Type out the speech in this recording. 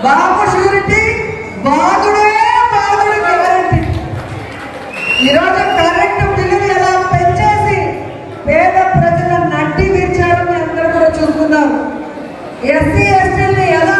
బాబు surety బాధుడే బాధుడు guarantee. ఈరోజు కరెంటు బిల్లులు ఎలా పెంచేసి పేద ప్రజల నడ్డి విరిచారని అందరూ కూడా చూసుకున్నారు. ఎస్సీ ఎస్టీల్ని ఎలా